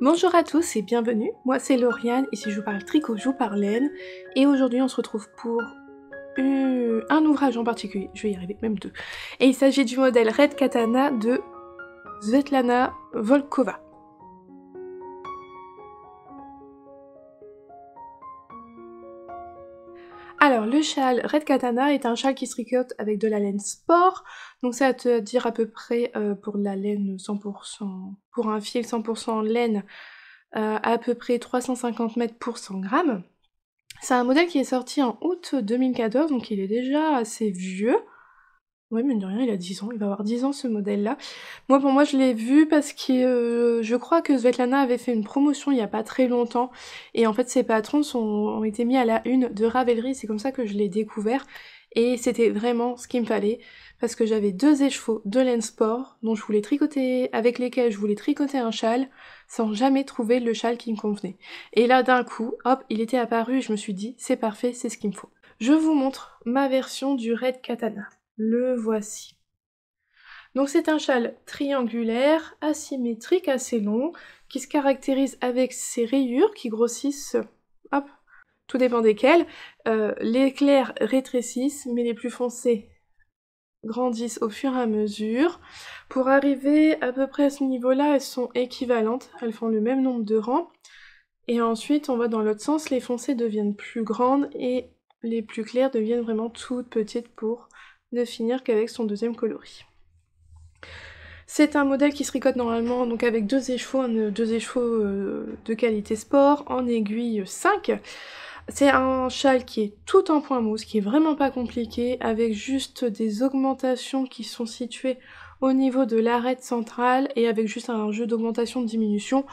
Bonjour à tous et bienvenue, moi c'est Lauriane, ici je vous parle tricot, je vous parle laine, et aujourd'hui on se retrouve pour un ouvrage en particulier, je vais y arriver, même deux. Et il s'agit du modèle Red Katana de Svetlana Volkova. Alors le châle Red Katana est un châle qui se tricote avec de la laine sport, donc ça veut dire à peu près pour la laine 100%, pour un fil 100% laine, à peu près 350 mètres pour 100 grammes. C'est un modèle qui est sorti en août 2014, donc il est déjà assez vieux. Ouais, mine de rien, il a 10 ans, il va avoir 10 ans ce modèle-là. Pour moi, je l'ai vu parce que je crois que Svetlana avait fait une promotion il y a pas très longtemps, et en fait ses patrons ont été mis à la une de Ravelry, c'est comme ça que je l'ai découvert, et c'était vraiment ce qu'il me fallait, parce que j'avais deux écheveaux de laine sport, dont je voulais tricoter, avec lesquels je voulais tricoter un châle, sans jamais trouver le châle qui me convenait. Et là, d'un coup, hop, il était apparu, et je me suis dit, c'est parfait, c'est ce qu'il me faut. Je vous montre ma version du Red Katana. Le voici. Donc c'est un châle triangulaire, asymétrique, assez long, qui se caractérise avec ses rayures qui grossissent, hop, tout dépend desquelles. Les clairs rétrécissent, mais les plus foncés grandissent au fur et à mesure. Pour arriver à peu près à ce niveau-là, elles sont équivalentes, elles font le même nombre de rangs. Et ensuite, on va dans l'autre sens, les foncées deviennent plus grandes et les plus claires deviennent vraiment toutes petites pour ne finir qu'avec son deuxième coloris. C'est un modèle qui se tricote normalement donc avec deux écheveaux de qualité sport en aiguille 5. C'est un châle qui est tout en point mousse, qui est vraiment pas compliqué, avec juste des augmentations qui sont situées au niveau de l'arête centrale et avec juste un jeu d'augmentation-diminution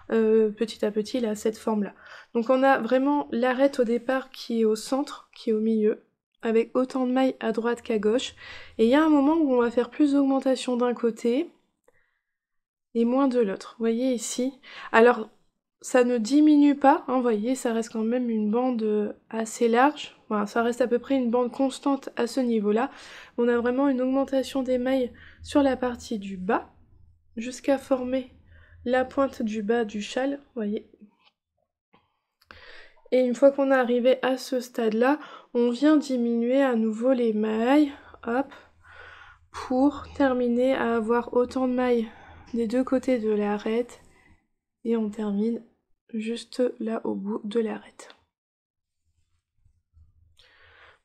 petit à petit, il a cette forme-là. Donc on a vraiment l'arête au départ qui est au centre, qui est au milieu, avec autant de mailles à droite qu'à gauche. Et il y a un moment où on va faire plus d'augmentation d'un côté et moins de l'autre. Vous voyez ici. Alors, ça ne diminue pas, hein, vous voyez, ça reste quand même une bande assez large. Voilà, ça reste à peu près une bande constante à ce niveau-là. On a vraiment une augmentation des mailles sur la partie du bas, jusqu'à former la pointe du bas du châle, vous voyez. Et une fois qu'on est arrivé à ce stade-là, on vient diminuer à nouveau les mailles, hop, pour terminer à avoir autant de mailles des deux côtés de l'arête, et on termine juste là au bout de l'arête.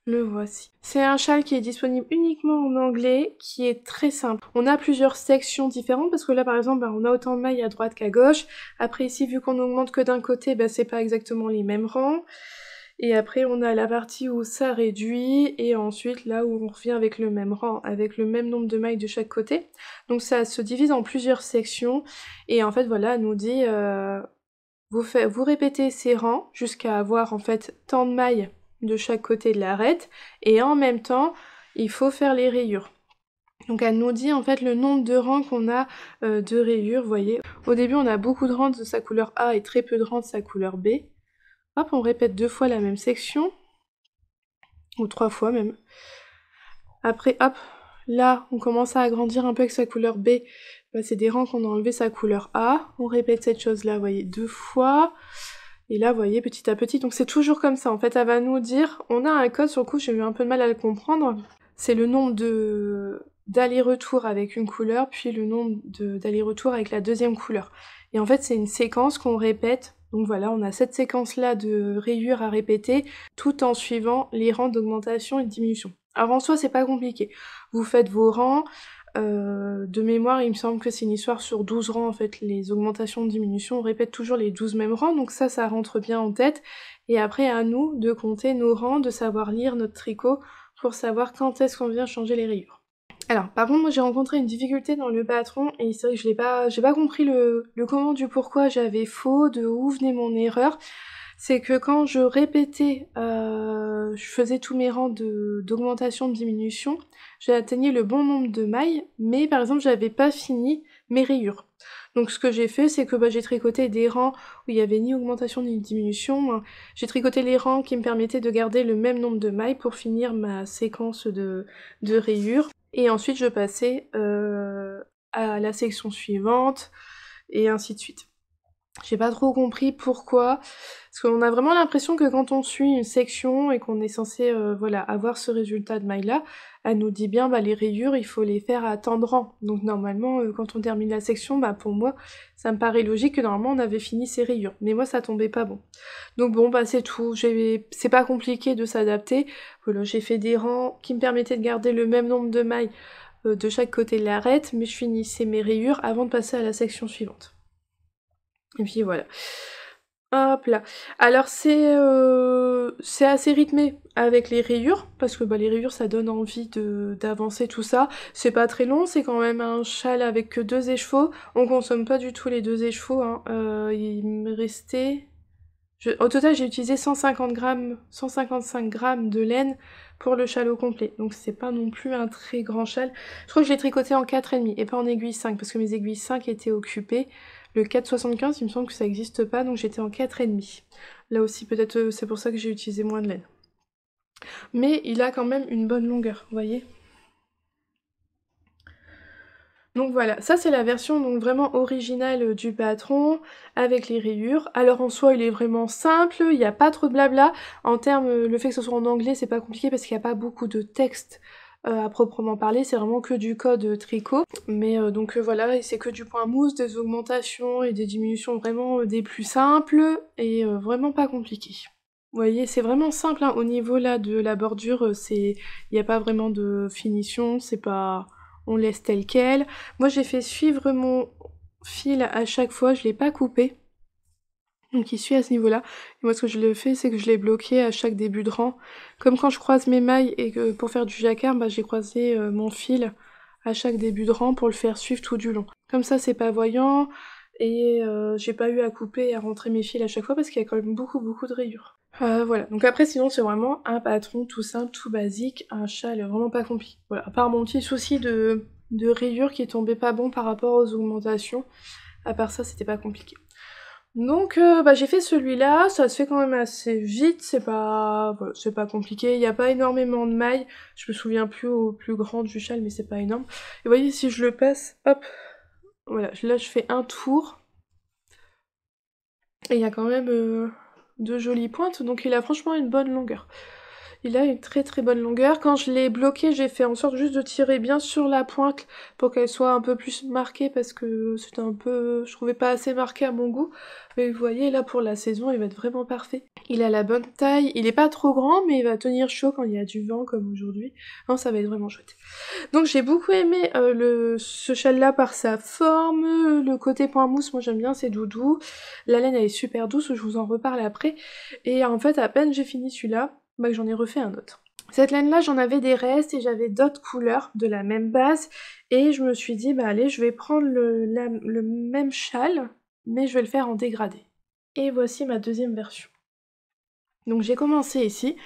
Le voici. C'est un châle qui est disponible uniquement en anglais, qui est très simple. On a plusieurs sections différentes, parce que là par exemple, on a autant de mailles à droite qu'à gauche. Après ici, vu qu'on augmente que d'un côté, c'est pas exactement les mêmes rangs. Et après on a la partie où ça réduit, et ensuite là où on revient avec le même rang, avec le même nombre de mailles de chaque côté. Donc ça se divise en plusieurs sections, et en fait voilà, elle nous dit, vous répétez ces rangs jusqu'à avoir en fait tant de mailles de chaque côté de l'arête, et en même temps, il faut faire les rayures. Donc elle nous dit en fait le nombre de rangs qu'on a de rayures, vous voyez. Au début on a beaucoup de rangs de sa couleur A et très peu de rangs de sa couleur B. Hop, on répète 2 fois la même section, ou 3 fois même. Après hop, là on commence à agrandir un peu avec sa couleur B, c'est des rangs qu'on a enlevé sa couleur A. On répète cette chose là, vous voyez, 2 fois. Et là, vous voyez, petit à petit, donc c'est toujours comme ça. En fait, elle va nous dire, on a un code, sur le coup, j'ai eu un peu de mal à le comprendre. C'est le nombre d'aller-retour avec une couleur, puis le nombre d'aller-retour avec la deuxième couleur. Et en fait, c'est une séquence qu'on répète. Donc voilà, on a cette séquence-là de rayures à répéter, tout en suivant les rangs d'augmentation et de diminution. Alors en soi, c'est pas compliqué. Vous faites vos rangs. De mémoire, il me semble que c'est une histoire sur 12 rangs, en fait, les augmentations de diminution, on répète toujours les 12 mêmes rangs, donc ça rentre bien en tête. Et après, à nous de compter nos rangs, de savoir lire notre tricot, pour savoir quand est-ce qu'on vient changer les rayures. Alors, par contre, moi j'ai rencontré une difficulté dans le patron, et c'est vrai que j'ai pas compris le comment du pourquoi j'avais faux, de où venait mon erreur. C'est que quand je répétais, je faisais tous mes rangs d'augmentation, de diminution, j'ai atteigné le bon nombre de mailles, mais par exemple j'avais pas fini mes rayures. Donc ce que j'ai fait, c'est que j'ai tricoté des rangs où il y avait ni augmentation ni diminution. J'ai tricoté les rangs qui me permettaient de garder le même nombre de mailles pour finir ma séquence de rayures. Et ensuite je passais à la section suivante, et ainsi de suite. J'ai pas trop compris pourquoi, parce qu'on a vraiment l'impression que quand on suit une section et qu'on est censé voilà, avoir ce résultat de maille là, elle nous dit bien bah les rayures il faut les faire à tant de rangs. Donc normalement quand on termine la section, bah pour moi ça me paraît logique que normalement on avait fini ces rayures. Mais moi ça tombait pas bon. Donc bon bah c'est tout, c'est pas compliqué de s'adapter. Voilà, j'ai fait des rangs qui me permettaient de garder le même nombre de mailles de chaque côté de l'arête, mais je finissais mes rayures avant de passer à la section suivante. Et puis voilà. Hop là. Alors c'est assez rythmé avec les rayures, parce que bah, les rayures ça donne envie d'avancer tout ça. C'est pas très long, c'est quand même un châle avec que 2 écheveaux. On consomme pas du tout les 2 écheveaux, hein. Il me restait... Au total j'ai utilisé 150 grammes, 155 grammes de laine pour le châle au complet. Donc c'est pas non plus un très grand châle. Je crois que je l'ai tricoté en 4,5 et pas en aiguille 5, parce que mes aiguilles 5 étaient occupées. Le 4,75, il me semble que ça n'existe pas, donc j'étais en 4,5. Là aussi, peut-être c'est pour ça que j'ai utilisé moins de laine. Mais il a quand même une bonne longueur, vous voyez. Donc voilà, ça c'est la version donc vraiment originale du patron, avec les rayures. Alors en soi, il est vraiment simple, il n'y a pas trop de blabla. En termes, le fait que ce soit en anglais, c'est pas compliqué parce qu'il n'y a pas beaucoup de texte à proprement parler, c'est vraiment que du code tricot. Mais donc voilà, et c'est que du point mousse, des augmentations et des diminutions vraiment des plus simples et vraiment pas compliquées. Vous voyez, c'est vraiment simple, hein. Au niveau là de la bordure, il n'y a pas vraiment de finition, c'est pas... On laisse tel quel. Moi j'ai fait suivre mon fil à chaque fois, je l'ai pas coupé. Donc il suit à ce niveau-là. Et moi ce que je le fais, c'est que je l'ai bloqué à chaque début de rang. Comme quand je croise mes mailles et que pour faire du jacquard, bah, j'ai croisé mon fil à chaque début de rang pour le faire suivre tout du long. Comme ça c'est pas voyant et j'ai pas eu à couper et à rentrer mes fils à chaque fois parce qu'il y a quand même beaucoup de rayures. Voilà, donc après sinon c'est vraiment un patron tout simple, tout basique, un châle vraiment pas compliqué. Voilà, à part mon petit souci de rayures qui tombait pas bon par rapport aux augmentations, à part ça c'était pas compliqué. Donc bah, j'ai fait celui-là, ça se fait quand même assez vite, voilà, c'est pas compliqué, il n'y a pas énormément de mailles, je me souviens plus au plus grand du châle mais c'est pas énorme. Et vous voyez si je le passe, hop, voilà, là je fais un tour, et il y a quand même de jolies pointes, donc il a franchement une bonne longueur. Il a une très bonne longueur. Quand je l'ai bloqué, j'ai fait en sorte juste de tirer bien sur la pointe pour qu'elle soit un peu plus marquée parce que c'était un peu... je trouvais pas assez marqué à mon goût. Mais vous voyez, là pour la saison, il va être vraiment parfait. Il a la bonne taille, il est pas trop grand, mais il va tenir chaud quand il y a du vent comme aujourd'hui. Non, ça va être vraiment chouette. Donc j'ai beaucoup aimé ce châle-là par sa forme, le côté point mousse, moi j'aime bien, c'est doudou. La laine elle est super douce, je vous en reparle après. Et en fait, à peine j'ai fini celui-là, bah j'en ai refait un autre. Cette laine-là, j'en avais des restes et j'avais d'autres couleurs de la même base. Et je me suis dit, bah allez, je vais prendre le même châle, mais je vais le faire en dégradé. Et voici ma deuxième version. Donc j'ai commencé ici.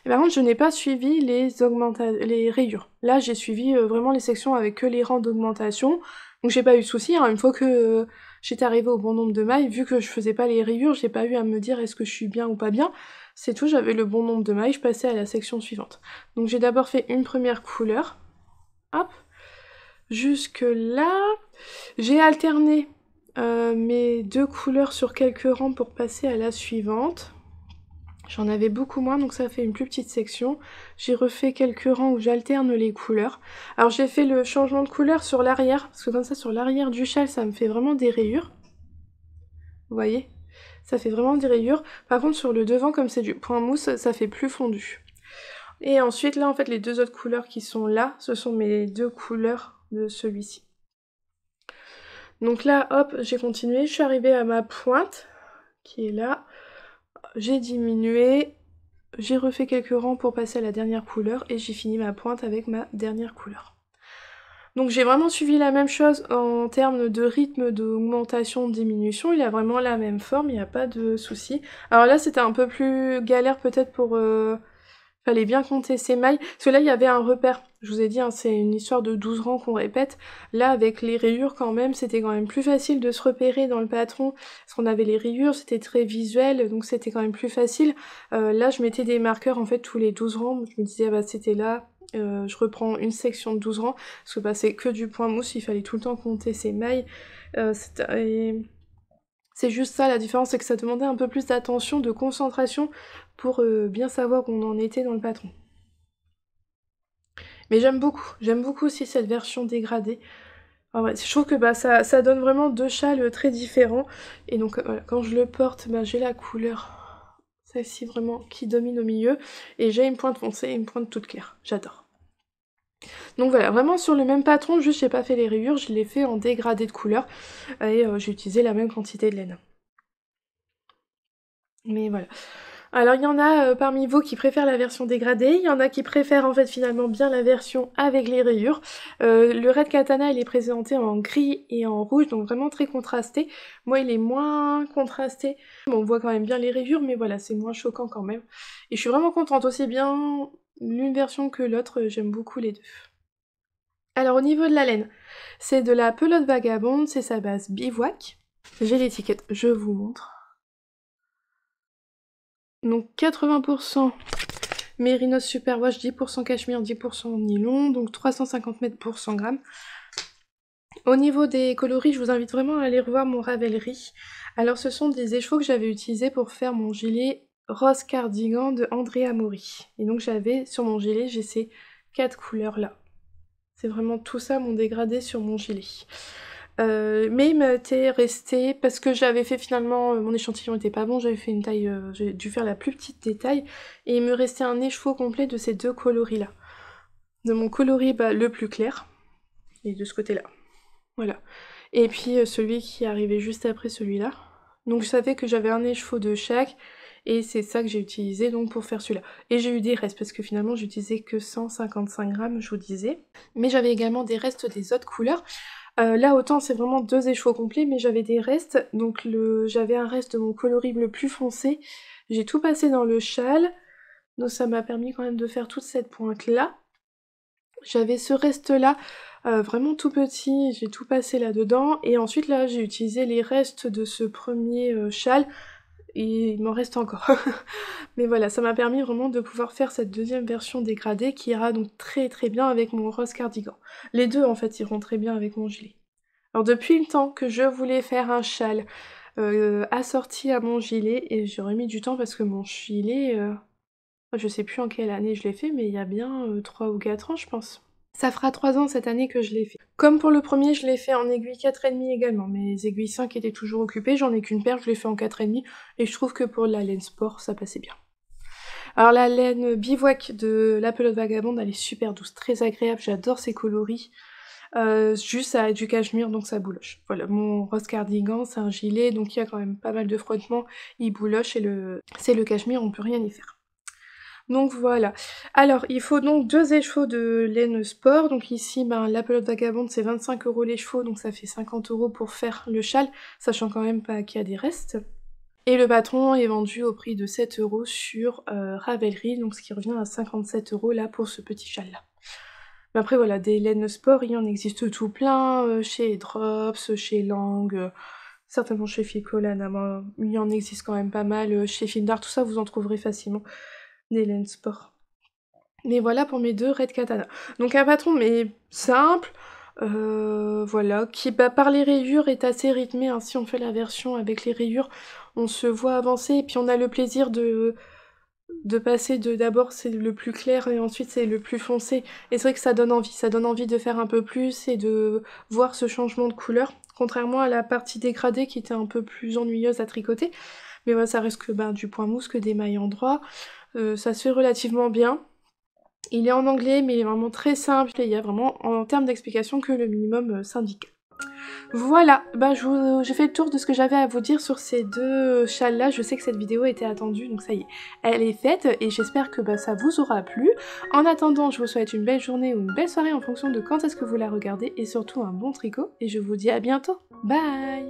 Et par contre, je n'ai pas suivi les rayures. Là, j'ai suivi vraiment les sections avec que les rangs d'augmentation. Donc j'ai pas eu de soucis, hein. Une fois que j'étais arrivée au bon nombre de mailles, vu que je faisais pas les rayures, j'ai pas eu à me dire est-ce que je suis bien ou pas bien. C'est tout, j'avais le bon nombre de mailles, je passais à la section suivante. Donc j'ai d'abord fait une première couleur. Hop. Jusque là. J'ai alterné mes deux couleurs sur quelques rangs pour passer à la suivante. J'en avais beaucoup moins, donc ça fait une plus petite section. J'ai refait quelques rangs où j'alterne les couleurs. Alors j'ai fait le changement de couleur sur l'arrière, parce que comme ça sur l'arrière du châle, ça me fait vraiment des rayures. Vous voyez? Ça fait vraiment des rayures. Par contre sur le devant, comme c'est du point mousse, ça fait plus fondu. Et ensuite là, en fait, les deux autres couleurs qui sont là, ce sont mes deux couleurs de celui-ci. Donc là, hop, j'ai continué, je suis arrivée à ma pointe, qui est là. J'ai diminué, j'ai refait quelques rangs pour passer à la dernière couleur et j'ai fini ma pointe avec ma dernière couleur. Donc j'ai vraiment suivi la même chose en termes de rythme d'augmentation, diminution, il a vraiment la même forme, il n'y a pas de souci. Alors là c'était un peu plus galère peut-être pour... Fallait bien compter ses mailles, parce que là il y avait un repère, je vous ai dit, hein, c'est une histoire de 12 rangs qu'on répète. Là avec les rayures quand même, c'était quand même plus facile de se repérer dans le patron, parce qu'on avait les rayures, c'était très visuel, donc c'était quand même plus facile. Là je mettais des marqueurs en fait tous les 12 rangs, je me disais ah bah c'était là, je reprends une section de 12 rangs, parce que bah c'est que du point mousse, il fallait tout le temps compter ses mailles. C'est juste ça la différence, c'est que ça demandait un peu plus d'attention, de concentration pour bien savoir où on en était dans le patron. Mais j'aime beaucoup aussi cette version dégradée. Ah ouais, je trouve que bah, ça donne vraiment deux châles très différents. Et donc voilà, quand je le porte, bah, j'ai la couleur, celle-ci vraiment, qui domine au milieu. Et j'ai une pointe foncée et une pointe toute claire. J'adore. Donc voilà, vraiment sur le même patron, juste j'ai pas fait les rayures, je l'ai fait en dégradé de couleur. Et j'ai utilisé la même quantité de laine. Mais voilà. Alors il y en a parmi vous qui préfèrent la version dégradée, il y en a qui préfèrent en fait finalement bien la version avec les rayures. Le Red Katana il est présenté en gris et en rouge, donc vraiment très contrasté. Moi il est moins contrasté, bon, on voit quand même bien les rayures, mais voilà, c'est moins choquant quand même. Et je suis vraiment contente, aussi bien l'une version que l'autre, j'aime beaucoup les deux. Alors au niveau de la laine, c'est de la pelote vagabonde, c'est sa base bivouac. J'ai l'étiquette, je vous montre. Donc 80% Mérinos Superwash, 10% cachemire, 10% nylon, donc 350 mètres pour 100 grammes. Au niveau des coloris, je vous invite vraiment à aller revoir mon Ravelry. Alors ce sont des écheveaux que j'avais utilisés pour faire mon gilet rose cardigan de Andrea Mori. Et donc j'avais, sur mon gilet, j'ai ces 4 couleurs là. C'est vraiment tout ça mon dégradé sur mon gilet. Mais il m'était resté, parce que j'avais fait finalement, mon échantillon était pas bon, j'avais fait une taille, j'ai dû faire la plus petite des tailles, et il me restait un écheveau complet de ces deux coloris là. De mon coloris le plus clair, et de ce côté là. Voilà. Et puis celui qui arrivait juste après celui-là. Donc je savais que j'avais un écheveau de chaque, et c'est ça que j'ai utilisé donc pour faire celui-là. Et j'ai eu des restes, parce que finalement j'utilisais que 155 grammes, je vous disais. Mais j'avais également des restes des autres couleurs. Là autant c'est vraiment 2 écheveaux complets, mais j'avais des restes, donc j'avais un reste de mon coloris bleu plus foncé, j'ai tout passé dans le châle, donc ça m'a permis quand même de faire toute cette pointe là. J'avais ce reste là, vraiment tout petit, j'ai tout passé là-dedans, et ensuite là j'ai utilisé les restes de ce premier châle, et il m'en reste encore. Mais voilà, ça m'a permis vraiment de pouvoir faire cette deuxième version dégradée qui ira donc très très bien avec mon rose cardigan. Les deux en fait iront très bien avec mon gilet. Alors depuis le temps que je voulais faire un châle assorti à mon gilet, et j'aurais mis du temps parce que mon gilet, je sais plus en quelle année je l'ai fait, mais il y a bien 3 ou 4 ans je pense. Ça fera 3 ans cette année que je l'ai fait. Comme pour le premier, je l'ai fait en aiguille 4,5 également. Mes aiguilles 5 étaient toujours occupées, j'en ai qu'une paire, je l'ai fait en 4,5, et je trouve que pour la laine sport, ça passait bien. Alors la laine bivouac de la pelote vagabonde, elle est super douce, très agréable, j'adore ses coloris. Juste ça a du cachemire, donc ça bouloche. Voilà, mon rose cardigan, c'est un gilet, donc il y a quand même pas mal de frottements, il bouloche, et c'est le cachemire, on peut rien y faire. Donc voilà. Alors, il faut donc 2 écheveaux de laine sport. Donc ici, la pelote vagabonde, c'est 25 € l'écheveau, donc ça fait 50 € pour faire le châle, sachant quand même pas qu'il y a des restes. Et le patron est vendu au prix de 7 € sur Ravelry, donc ce qui revient à 57 € là pour ce petit châle là. Mais après voilà, des laines sport, il y en existe tout plein, chez Drops, chez Lang, certainement chez Ficolana, il y en existe quand même pas mal, chez Findar, tout ça vous en trouverez facilement, des laines sport. Mais voilà pour mes 2 Red Katana. Donc un patron mais simple, voilà, qui par les rayures est assez rythmé, hein. Si on fait la version avec les rayures, on se voit avancer, et puis on a le plaisir de passer d'abord c'est le plus clair et ensuite c'est le plus foncé. Et c'est vrai que ça donne envie de faire un peu plus et de voir ce changement de couleur, contrairement à la partie dégradée qui était un peu plus ennuyeuse à tricoter. Mais voilà, ça reste que du point mousse, que des mailles en droit, ça se fait relativement bien. Il est en anglais, mais il est vraiment très simple, et il y a vraiment, en termes d'explication, que le minimum syndical. Voilà, j'ai fait le tour de ce que j'avais à vous dire sur ces 2 châles là. Je sais que cette vidéo était attendue, donc ça y est, elle est faite, et j'espère que ça vous aura plu. En attendant, je vous souhaite une belle journée ou une belle soirée en fonction de quand est-ce que vous la regardez, et surtout un bon tricot, et je vous dis à bientôt. Bye!